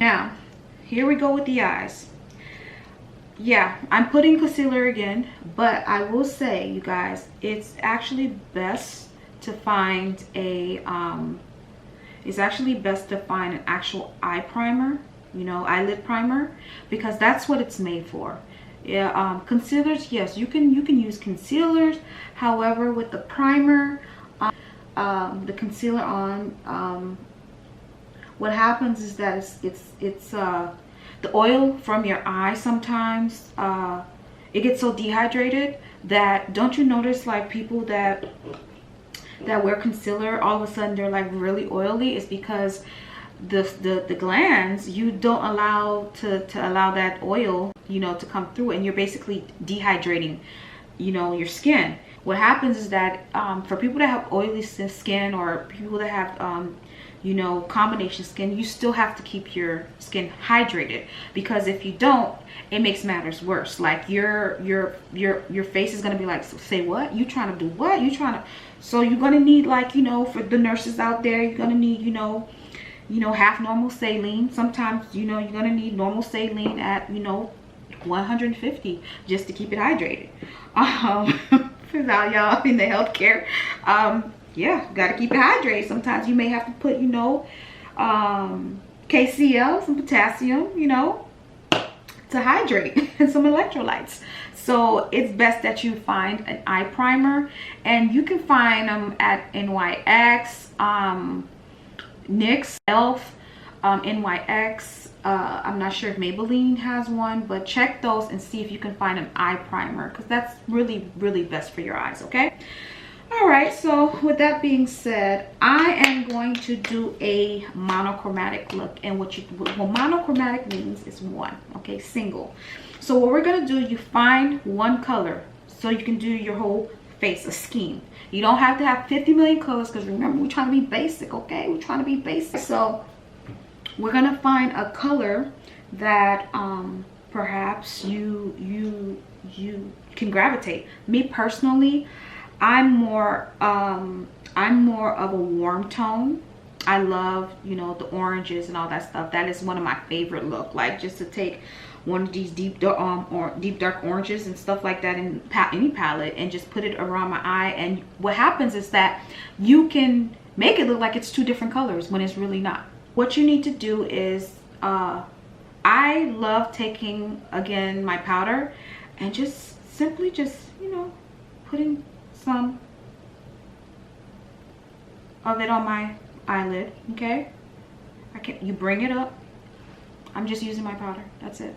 Now, here we go with the eyes. Yeah, I'm putting concealer again, but I will say, you guys, it's actually best to find a it's actually best to find an actual eye primer, you know, eyelid primer, because that's what it's made for. Yeah, concealers, yes, you can use concealers. However, with the primer, the concealer on, what happens is that it's the oil from your eye sometimes, it gets so dehydrated that, don't you notice, like, people that wear concealer, all of a sudden they're like really oily? It's because the glands, you don't allow to allow that oil, you know, to come through, and you're basically dehydrating, you know, your skin. What happens is that for people that have oily skin, or people that have you know, combination skin, you still have to keep your skin hydrated, because if you don't, it makes matters worse. Like your face is gonna be like, say what? You trying to do what? You trying to? So you're gonna need, like, you know, for the nurses out there, you're gonna need, you know, half normal saline. Sometimes, you know, you're gonna need normal saline at, you know, 150 just to keep it hydrated. For now, y'all in the healthcare, yeah, gotta keep it hydrated. Sometimes you may have to put, you know, KCl, some potassium, you know, to hydrate, and some electrolytes. So it's best that you find an eye primer, and you can find them at NYX, NYX, ELF, NYX. I'm not sure if Maybelline has one, but check those and see if you can find an eye primer, because that's really, really best for your eyes, okay? All right, so with that being said, I am going to do a monochromatic look. And what monochromatic means is one, okay, single. So what we're gonna do, you find one color so you can do your whole face, a scheme. You don't have to have 50 million colors, because remember, we're trying to be basic, okay? We're trying to be basic. So we're gonna find a color that perhaps you can gravitate. Me personally, I'm more of a warm tone. I love, you know, the oranges and all that stuff. That is one of my favorite look. Like, just to take one of these deep dark oranges and stuff like that in any palette and just put it around my eye. And what happens is that you can make it look like it's two different colors when it's really not. What you need to do is, I love taking, again, my powder and just simply just, you know, putting some of it on my eyelid, okay? You bring it up. I'm just using my powder, that's it.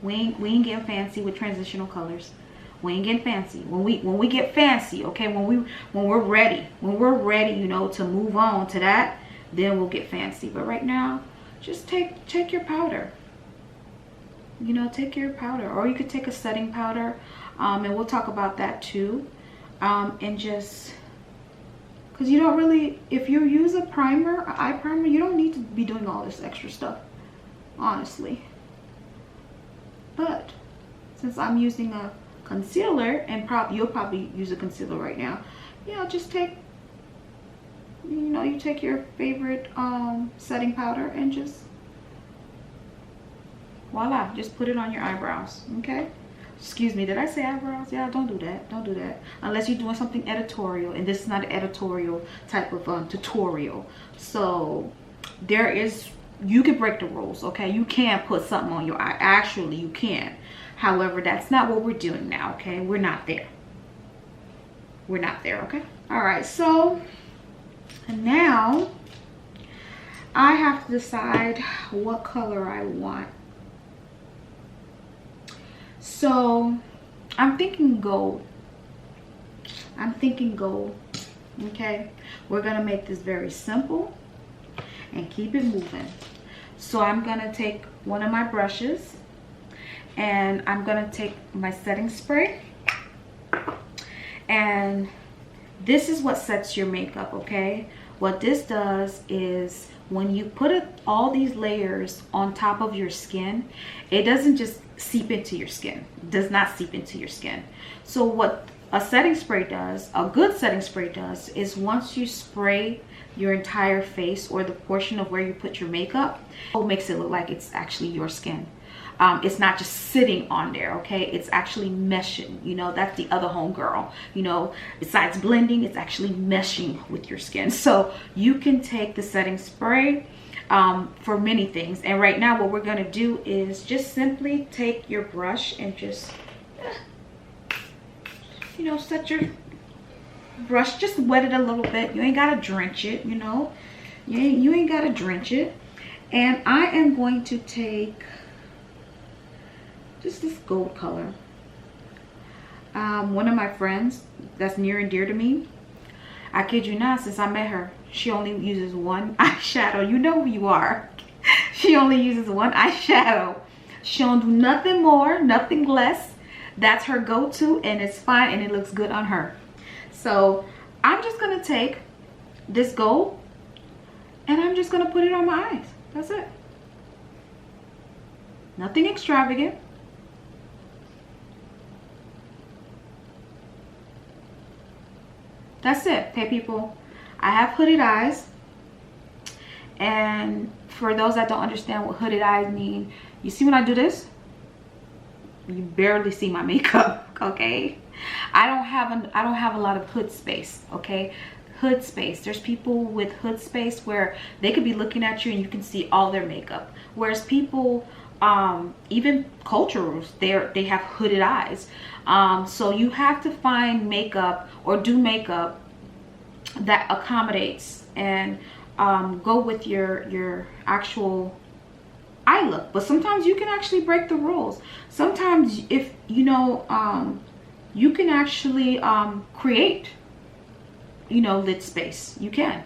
We ain't getting fancy with transitional colors. We ain't getting fancy. When we get fancy, okay, when we're ready, you know, to move on to that, then we'll get fancy. But right now, just take your powder. You know, take your powder, or you could take a setting powder, and we'll talk about that too. And just, because you don't really, if you use a primer, an eye primer, you don't need to be doing all this extra stuff, honestly. But since I'm using a concealer, and you'll probably use a concealer right now, yeah, just take, you know, you take your favorite setting powder and just voila, just put it on your eyebrows, okay? Excuse me, did I say eyebrows? Yeah, don't do that. Don't do that. Unless you're doing something editorial, and this is not an editorial type of tutorial. So there is, you can break the rules, okay? You can put something on your eye. Actually, you can. However, that's not what we're doing now, okay? We're not there. We're not there, okay? All right, so now I have to decide what color I want. So I'm thinking gold. Okay? We're gonna make this very simple and keep it moving. So I'm gonna take one of my brushes, and I'm gonna take my setting spray, and this is what sets your makeup, okay? What this does is, when you put all these layers on top of your skin, it doesn't just seep into your skin. It does not seep into your skin. So what a setting spray does, a good setting spray does, is once you spray your entire face or the portion of where you put your makeup. It makes it look like it's actually your skin. It's not just sitting on there, okay? It's actually meshing, you know. That's the other homegirl, you know. Besides blending, it's actually meshing with your skin. So you can take the setting spray for many things. And right now what we're gonna do is just simply take your brush and just, you know, set your brush, just wet it a little bit. You ain't gotta drench it, you know. You ain't gotta drench it. And I am going to take just this gold color. One of my friends that's near and dear to me, I kid you not, since I met her, she only uses one eyeshadow. You know who you are. She only uses one eyeshadow. She don't do nothing more, nothing less. That's her go-to, and it's fine, and it looks good on her. So I'm just gonna take this gold and I'm just gonna put it on my eyes. That's it. Nothing extravagant. That's it. Okay, people, I have hooded eyes, and for those that don't understand what hooded eyes mean, you see when I do this, you barely see my makeup. Okay, I don't have a lot of hood space. Okay, hood space, there's people with hood space where they could be looking at you and you can see all their makeup, whereas people even cultures, they have hooded eyes. So you have to find makeup or do makeup that accommodates and go with your actual eye look. But sometimes you can actually break the rules. Sometimes, if you know, you can actually create, you know, lid space. You can.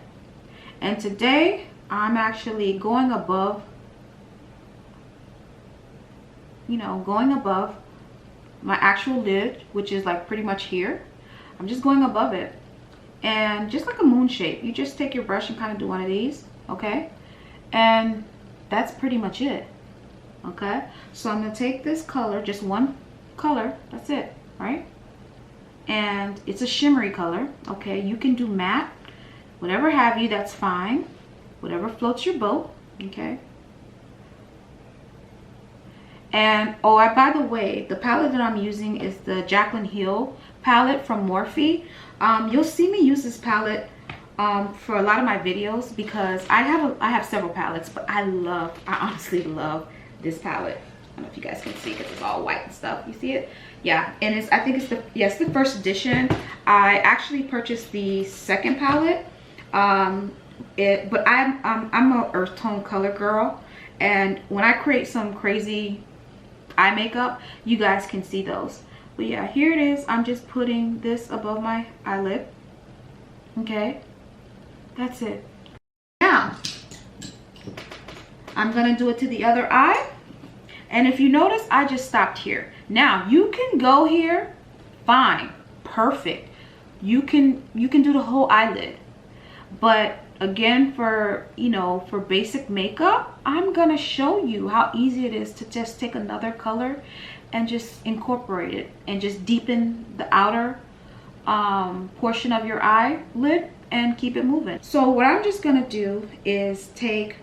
And today I'm actually going above, you know, going above my actual lid, which is like pretty much here. I'm just going above it, and just like a moon shape, you just take your brush and kind of do one of these, okay? And that's pretty much it. Okay, so I'm gonna take this color, just one color, that's it, right? And it's a shimmery color. Okay, you can do matte, whatever have you, that's fine, whatever floats your boat. Okay. And oh, by the way, the palette that I'm using is the Jaclyn Hill palette from Morphe. You'll see me use this palette for a lot of my videos because I have several palettes, but I honestly love this palette. I don't know if you guys can see because it's all white and stuff. You see it? Yeah, and I think it's the first edition. I actually purchased the second palette, but I'm a earth tone color girl, and when I create some crazy eye makeup, you guys can see those. But yeah, here it is. I'm just putting this above my eyelid. Okay, that's it. Now I'm gonna do it to the other eye, and if you notice, I just stopped here. Now you can go here, fine, perfect. You can do the whole eyelid, but again, for for basic makeup, I'm gonna show you how easy it is to just take another color and just incorporate it and just deepen the outer portion of your eyelid and keep it moving. So what I'm just gonna do is take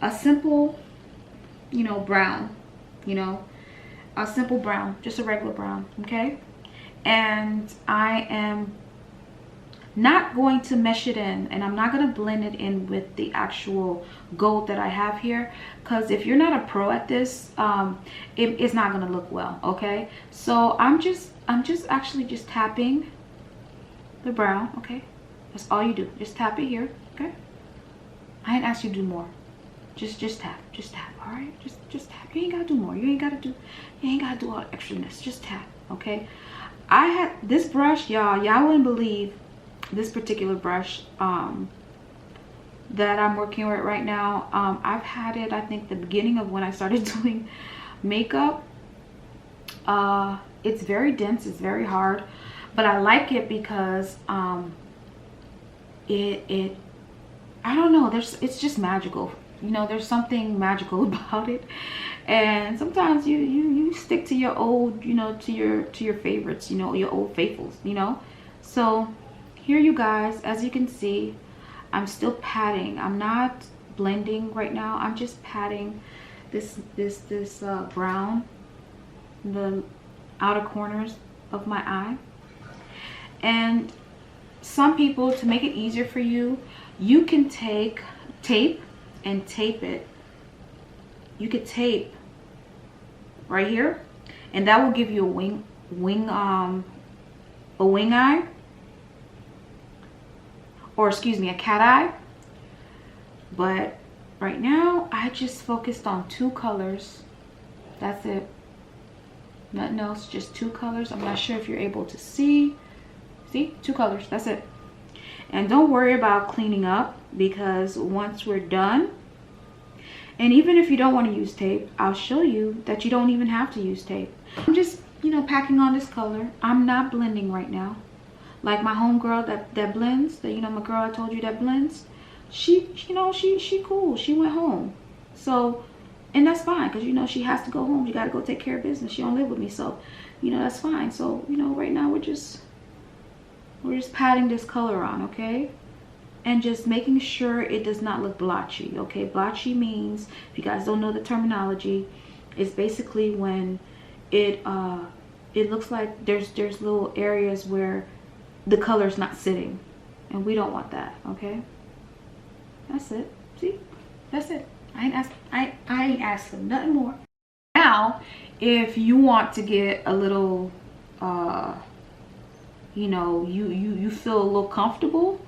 a simple, brown, a simple brown, just a regular brown, okay? And I am not going to mesh it in, and I'm not going to blend it in with the actual gold that I have here, because if you're not a pro at this, it's not going to look well, okay? So I'm just actually just tapping the brown, okay? That's all you do, just tap it here, okay? I didn't ask you to do more. Just tap, all right? Just tap. You ain't gotta do more. You ain't gotta do all the extraness. Just tap, okay? I had this brush, y'all wouldn't believe this particular brush that I'm working with right now. I've had it, I think, the beginning of when I started doing makeup. It's very dense, it's very hard, but I like it because I don't know, it's just magical. There's something magical about it, and sometimes you stick to your old, to your favorites, your old faithfuls, So here, you guys, as you can see, I'm still patting. I'm not blending right now. I'm just patting this brown, the outer corners of my eye. And some people, to make it easier for you, you can take tape and tape it. You could tape right here, and that will give you a wing eye, or excuse me, a cat eye. But right now I just focused on 2 colors. That's it, nothing else, just 2 colors. I'm not sure if you're able to see 2 colors, that's it. And don't worry about cleaning up, because once we're done, and even if you don't want to use tape, I'll show you that you don't even have to use tape. I'm just, you know, packing on this color. I'm not blending right now. Like my homegirl that blends, that, you know, my girl I told you that blends, she, you know, she cool. She went home. So, and that's fine, because, you know, she has to go home. She got to go take care of business. She don't live with me, so, you know, that's fine. So, you know, right now we're just patting this color on, okay? And just making sure it does not look blotchy, okay? Blotchy means, if you guys don't know the terminology, it's basically when it looks like there's little areas where the color's not sitting, and we don't want that, okay? That's it. See, that's it. I ain't asking nothing more. Now, if you want to get a little, you know, you feel a little comfortable,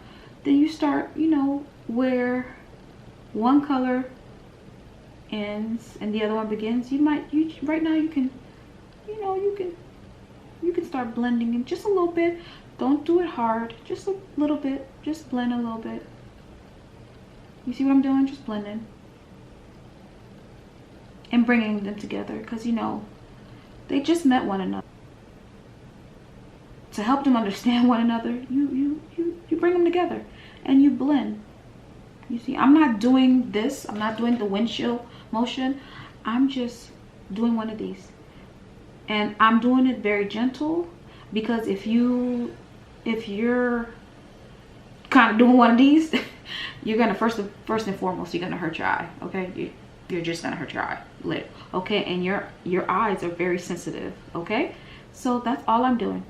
then you start, you know, where one color ends and the other one begins. Right now you can, you know, you can start blending in just a little bit. Don't do it hard, just a little bit. Just blend a little bit. You see what I'm doing? Just blending and bringing them together, because, you know, they just met one another. To help them understand one another, you bring them together and you blend. You see, I'm not doing this. I'm not doing the windshield motion. I'm just doing one of these, and I'm doing it very gentle, because if you're kind of doing one of these, you're gonna first and foremost, you're gonna hurt your eye, okay? You're just gonna hurt your eye lid, okay? And your eyes are very sensitive, okay? So that's all I'm doing.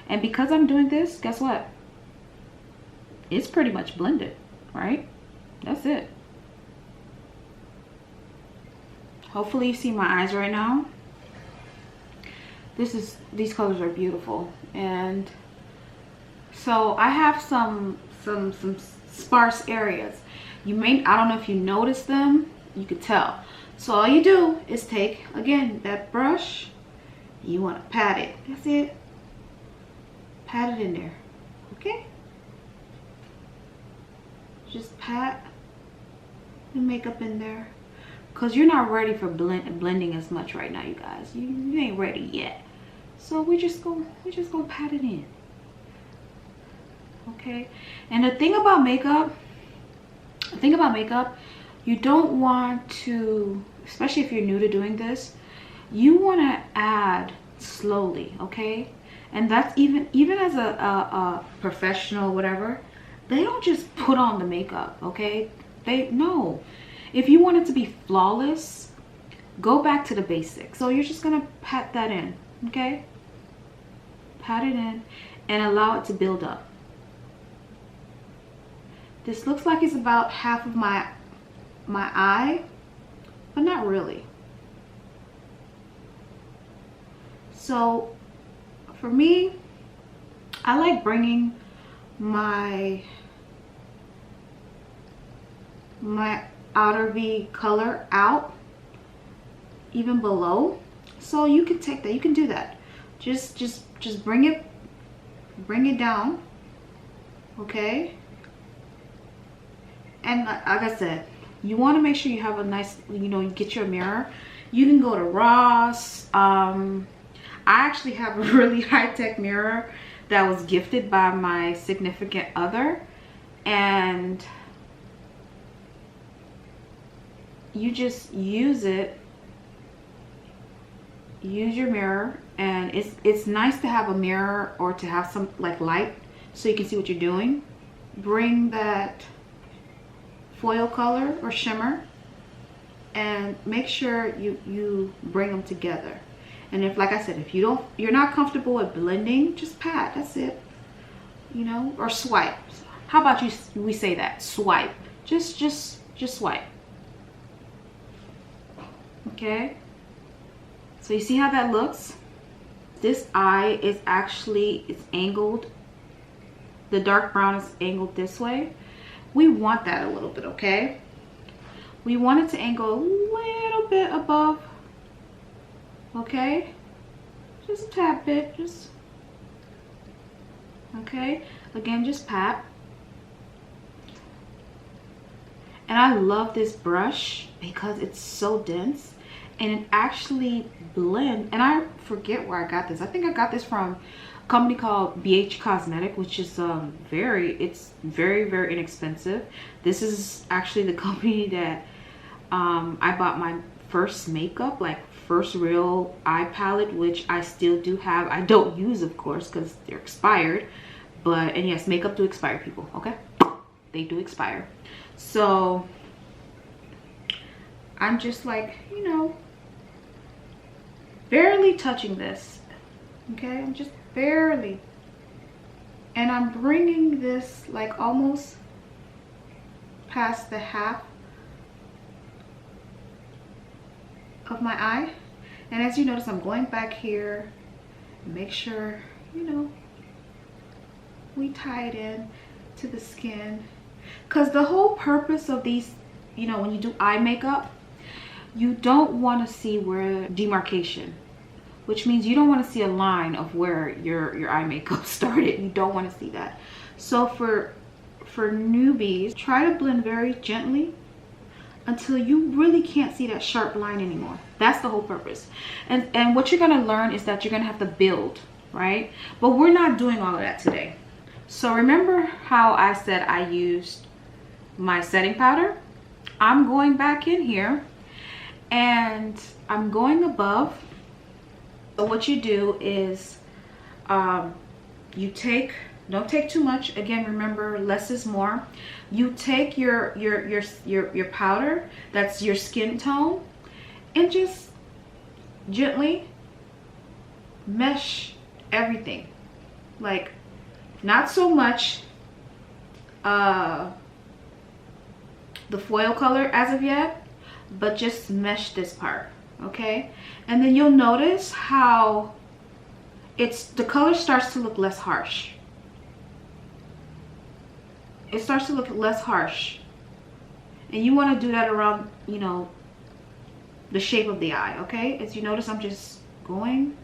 And because I'm doing this, guess what? It's pretty much blended, right? That's it. Hopefully you see my eyes right now. These colors are beautiful. And so I have some sparse areas. I don't know if you noticed them, you could tell. So all you do is take, again, that brush, you want to pat it. That's it. Pat it in there, okay? Just pat the makeup in there, because you're not ready for blending as much right now, you guys. You ain't ready yet. So we're just gonna pat it in, okay? And the thing about makeup, you don't want to, especially if you're new to doing this, you want to add slowly, okay? And that's even as a professional, whatever, they don't just put on the makeup, okay? No. If you want it to be flawless, go back to the basics. So you're just gonna pat that in, okay? Pat it in and allow it to build up. This looks like it's about half of my eye, but not really. So for me, I like bringing my outer V color out even below. So you can take that, you can do that. Just bring it down, okay? And like I said, you want to make sure you have a nice, you know, you get your mirror. You can go to Ross. I actually have a really high-tech mirror that was gifted by my significant other, and you just use it, use your mirror. And it's nice to have a mirror or to have some like light so you can see what you're doing. bring that foil color or shimmer, and make sure you bring them together. And if, like I said, if you're not comfortable with blending, just pat. That's it. You know, or swipe. How about we say that? Swipe. Just swipe. Okay. So you see how that looks? This eye is actually, it's angled. The dark brown is angled this way. We want that a little bit, okay? We want it to angle a little bit above. Okay? Just a tad bit. Just. Okay? Again, just pat. And I love this brush because it's so dense and it actually blends. And I forget where I got this. I think I got this from a company called BH Cosmetic, which is it's very, very inexpensive. This is actually the company that I bought my first makeup, like first real eye palette, which I still do have. I don't use, of course, because they're expired. But, and yes, makeup do expire, people, okay? They do expire. So I'm just like, you know, barely touching this. Okay, I'm just barely. And I'm bringing this like almost past the half of my eye. And as you notice, I'm going back here. Make sure, you know, we tie it in to the skin. Because the whole purpose of these, you know, when you do eye makeup, you don't want to see where demarcation, which means you don't want to see a line of where your eye makeup started. You don't want to see that. So for newbies, try to blend very gently until you really can't see that sharp line anymore. That's the whole purpose. And what you're going to learn is that you're going to have to build, right? But we're not doing all of that today. So remember how I said I used my setting powder? I'm going back in here and I'm going above. So what you do is you take, don't take too much. Again, remember, less is more. You take your powder, that's your skin tone, and just gently mesh everything. Like, not so much the foil color as of yet, but just mesh this part, okay? And then you'll notice how the color starts to look less harsh. It starts to look less harsh. And you want to do that around, you know, the shape of the eye, okay? As you notice, I'm just going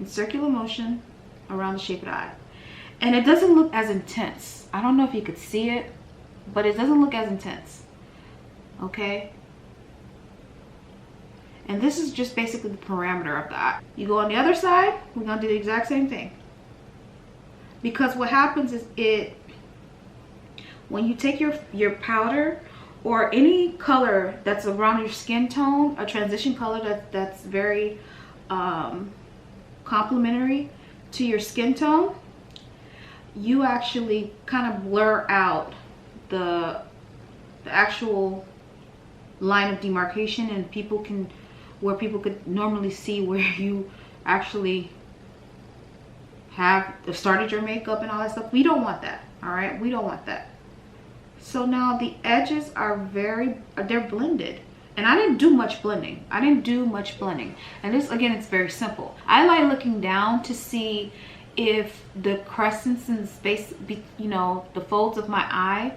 in circular motion around the shape of the eye. And it doesn't look as intense. I don't know if you could see it, but it doesn't look as intense. Okay? And this is just basically the parameter of the eye. You go on the other side, we're going to do the exact same thing. Because what happens is when you take your powder or any color that's around your skin tone, a transition color that's very complementary to your skin tone, you actually kind of blur out the actual line of demarcation, and where people could normally see where you actually have started your makeup and all that stuff. We don't want that, all right? We don't want that. So now the edges are they're blended. And I didn't do much blending. And this, again, it's very simple. I like looking down to see if the crescents in the space, you know, the folds of my eye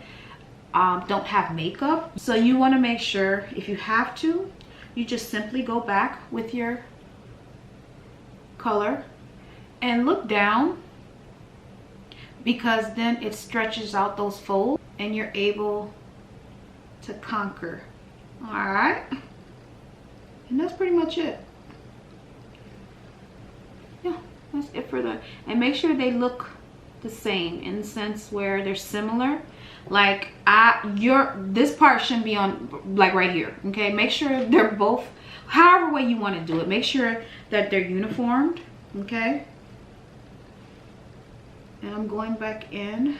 don't have makeup. So you want to make sure, if you have to, you just simply go back with your color and look down, because then it stretches out those folds and you're able to conquer. All right, and that's pretty much it. Yeah, that's it for and make sure they look the same in the sense where they're similar. Like this part shouldn't be on, like, right here, okay? Make sure they're both, however way you want to do it, make sure that they're uniformed, okay? And I'm going back in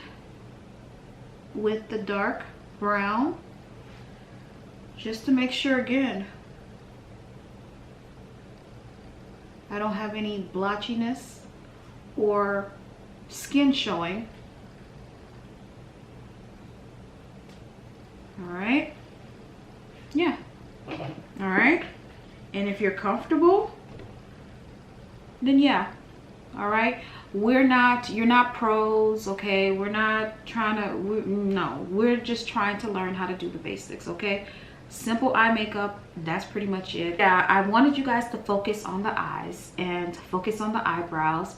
with the dark brown, just to make sure again I don't have any blotchiness or skin showing. All right, yeah, all right. And if you're comfortable, then yeah, all right. You're not pros, okay? We're not trying to, no, we're just trying to learn how to do the basics, okay? Simple eye makeup, that's pretty much it. Yeah, I wanted you guys to focus on the eyes and focus on the eyebrows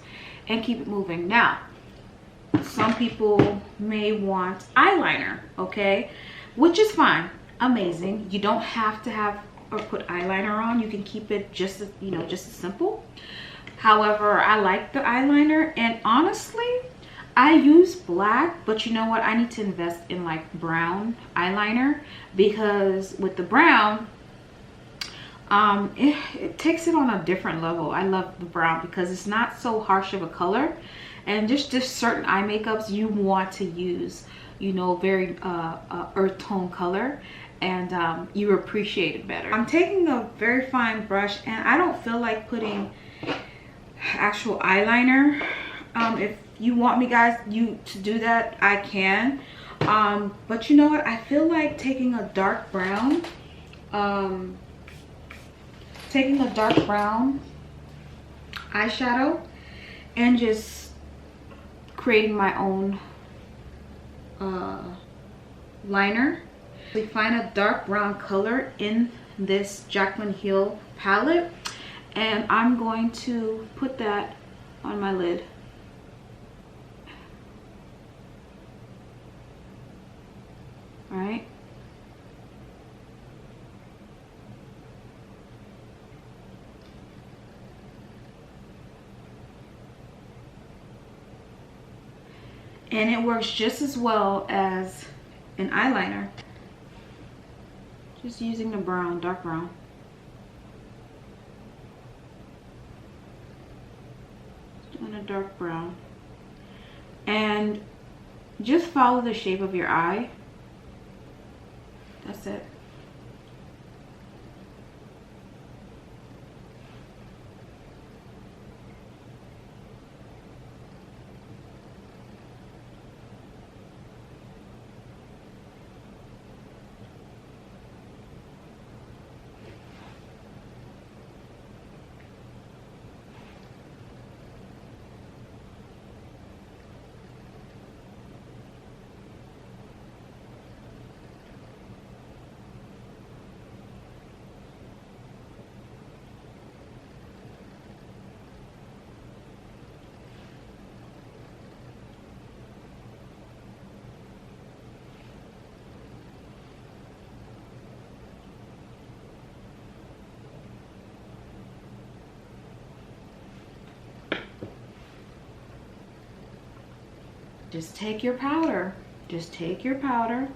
and keep it moving. Now, some people may want eyeliner, okay? Which is fine, amazing. You don't have to have or put eyeliner on. You can keep it just as, you know, just as simple. However, I like the eyeliner, and honestly, I use black, but you know what? I need to invest in like brown eyeliner, because with the brown, it takes it on a different level. I love the brown because it's not so harsh of a color, and just certain eye makeups you want to use, you know, very earth tone color, and you appreciate it better. I'm taking a very fine brush, and I don't feel like putting actual eyeliner. If you want me guys to do that, I can, but you know what, I feel like taking a dark brown eyeshadow and just creating my own liner. We find a dark brown color in this Jaclyn Hill palette, and I'm going to put that on my lid. All right. And it works just as well as an eyeliner. Just using the brown, dark brown. Doing a dark brown. And just follow the shape of your eye. That's it. Just take your powder. Just take your powder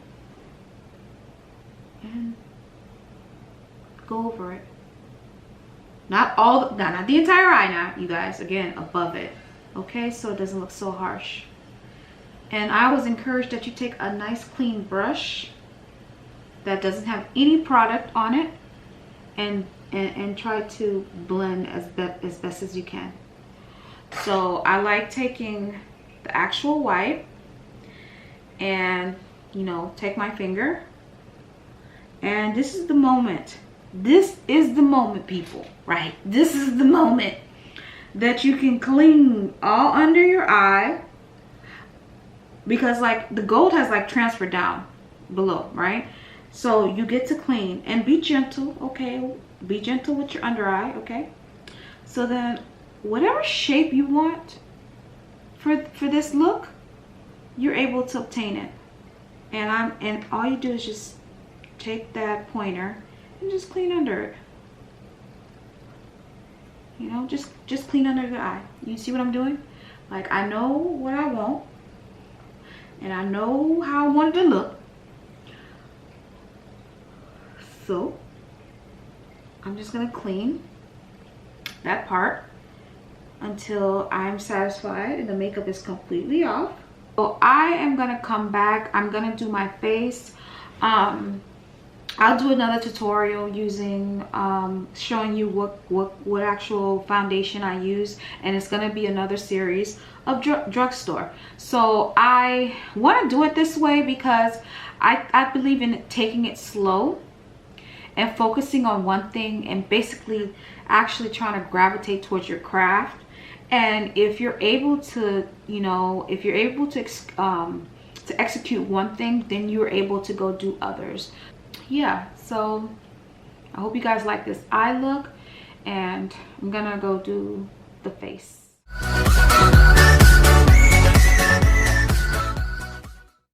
and go over it. Not the entire eye now, you guys. Again, above it. Okay, so it doesn't look so harsh. And I always encourage that you take a nice clean brush that doesn't have any product on it, and try to blend as best as you can. So I like taking the actual white and, you know, take my finger, and this is the moment. This is the moment, people, right? This is the moment that you can clean all under your eye, because like the gold has like transferred down below, right? So you get to clean and be gentle, okay? Be gentle with your under eye, okay? So then whatever shape you want for this look, you're able to obtain it. And all you do is just take that pointer and just clean under it. You know, just clean under the eye. You see what I'm doing? Like, I know what I want, and I know how I want it to look. So I'm just gonna clean that part until I'm satisfied and the makeup is completely off. So I am gonna come back. I'm gonna do my face. I'll do another tutorial using showing you what actual foundation I use, and it's gonna be another series of Drugstore. So I want to do it this way because I believe in taking it slow and focusing on one thing, and basically actually trying to gravitate towards your craft. And if you're able to, you know, if you're able to execute one thing, then you're able to go do others. Yeah, so I hope you guys like this eye look, and I'm gonna go do the face.